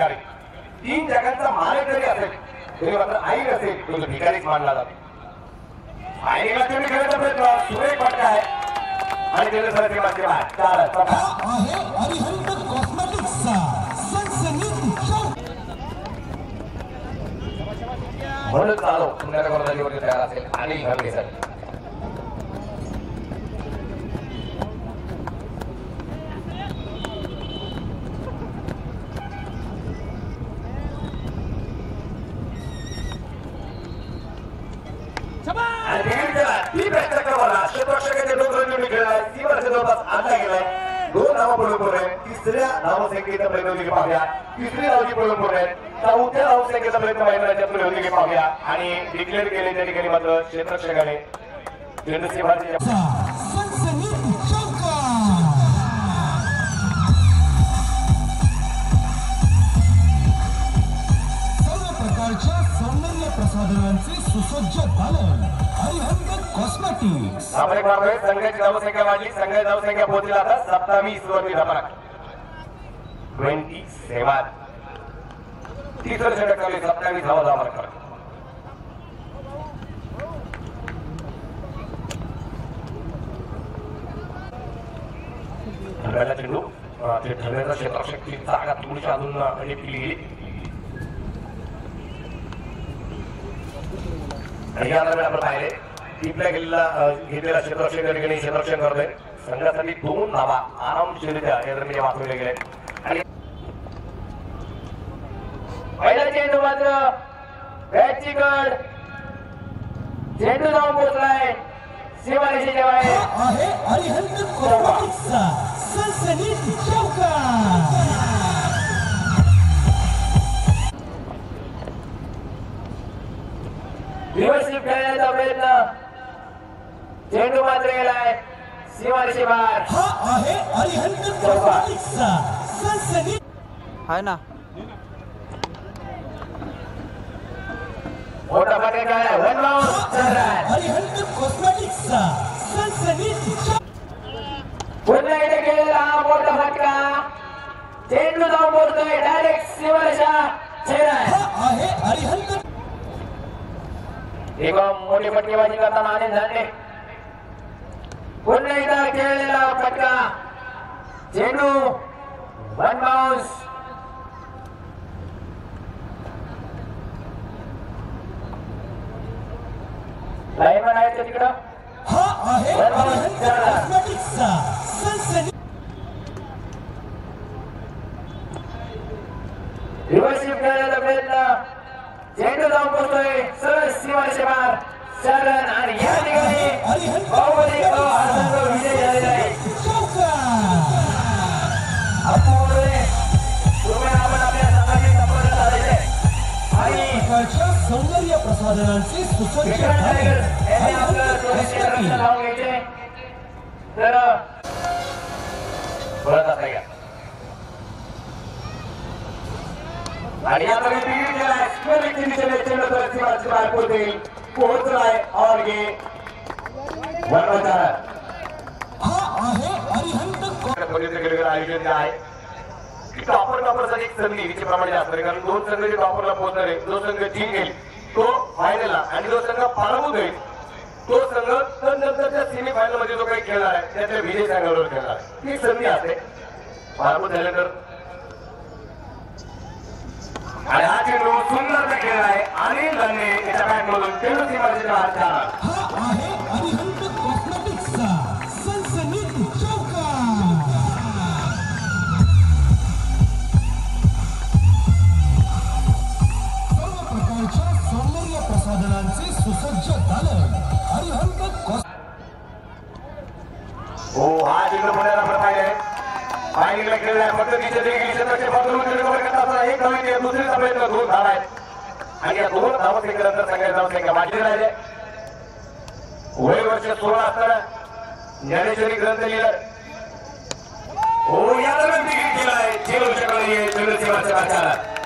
भिकारी. 3 जगांचा मालक जरी असेल तरी मात्र आई असेल तो भिकारीच मानला जातो. आईला तुम्ही खेळायचा प्रयत्न सुरेख फटका आहे आणि त्याला सरते मागचे बाहेर 4 चौका आहे अरिहंत कॉस्मेटिक्सचा सनसनीत शॉट. म्हणून चालू पुन्हा गोलंदाजीवरती तयार असेल अनिल भरगेसर. तिसऱ्या धावसंख्येचा प्रयत्न पाहूया. तिसरी धावची प्रयत्न आहे. चौथ्या धावसंख्येचा प्रयत्न मैदानाच्या पाहूया आणि डिक्लेअर केले त्या ठिकाणी मात्र क्षेत्ररक्षकाने चेंडूची भारतीय सर्व प्रकारच्या सौंदर्य प्रसाधनांचे सुसज्ज दालन अरिहंत कॉस्मेटिक्स. सामने मारतोय. संघाची धावसंख्या वाढली. संघाची धावसंख्या पोहोचली आता 27 वरती धमाक 27. 30 षटक चालू 27 धावा धावा करा. ठरलेला चेंडू ते ठरलेला क्षेत्ररक्षक जागा थोडीशी अजून केली गेली आणि या दरम्यान आपण पाहिले टिपल्या गेलेला घेतलेला क्षेत्ररक्षक या ठिकाणी क्षेत्ररक्षण करतोय. संघासाठी 2 धावा आरामशीररित्या या दरम्यान वाचवले गेले आणि पहिला चेंडू मात्र बॅटची गड चेंडू जाऊन पोहोचलाय सीमारेषेच्या बाहेर. आहे अरिहंत कॉस्मेटिक्सचा सनसनीत चौका. रिव्हर्सिव्ह खेळण्याचा प्रयत्न चेंडू मात्र गेलाय सीमारेषे बाहेर. हा आहे अरिहंत कॉस्मेटिक्सचा सनसनीत आहे ना मोठा फटका आहे. वन बाउंस अरिहंत कॉस्मेटिक्सचा सनसनीत. पुन्हा इथे केलेला हा मोठा फटका चेंडू जाऊन पोहोचतोय डायरेक्ट सीमारेषा चेहरा आहे अरिहंत. एक मोठी फटकेबाजी करताना आनंद झाले. पुन्हा एकदा खेळलेला फटका चेंडू वन बाउन्स. लाईनमन आहे तिकडं. हा आहे अरिहंत कॉस्मेटिक्सचा सनसनीत. रिव्हर्सिव्ह खेळण्याचा प्रयत्न चेंडू जाऊन पोहोचतोय सरळ सीमारेषे बाहेर 4 रन आणि या ठिकाणी बाहुबली हा संघ विजय झालेला आहे. आपण आपल्या संघाची संपर्क साधायचे आणि प्रकारच्या सौंदर्य प्रसाधनांचे सुसज्ज यांनी आपलं क्षेत्ररक्षण लावून घ्यायचे तर परत आता घ्या आणि आता मी बिगिट केलाय स्क्वेअर दिशेने चेंडू सीमारेषेच्या बाहेर पोहोचलाय और ये 1-4 हा आहे अरिहंत आयोजन आहे की टॉपरसाठी एक संधी प्रमाणे असणार कारण 2 संघ जे टॉपरला पोहोचणार आहे जो संघ जिंकेल तो फायनलला आणि जो संघ पराभूत होईल तो संघ नंतरच्या सेमी फायनल मध्ये जो काही खेळणार आहे त्याच्या विजय संघाबरोबर खेळणार आहे. ही संधी असते पराभूत झाल्यानंतर आणि हा चेंडू सुंदर खेळ आहे अनिल धन्ने त्याच्या बॅट मधून चेंडू सीमारेषेच्या बाहेर 4. हा आहे अरिहंत कॉस्मेटिक्सचा सनसनीत चौका. सर्व प्रकारच्या सौंदर्य प्रसाधनांचे सुसज्ज दालन अरिहंत. हो हा चेंडू पुण्याला आपण पाहिजे फायनलला खेळलाय फक्त तिच्या देखील क्षेत्राचे बाजूला कव्हर करत असताना एक धाव दुसरीचा प्रयत्न 2 धावा आहेत आणि या 2 धावसंख्येनंतर संघाची धावसंख्या वाढली राहिले. वय वर्ष 16 असताना ज्ञानेश्वरी ग्रंथ लिहिला हो या दरम्यान केलाय चेंडू सीमारेषेच्या बाहेर.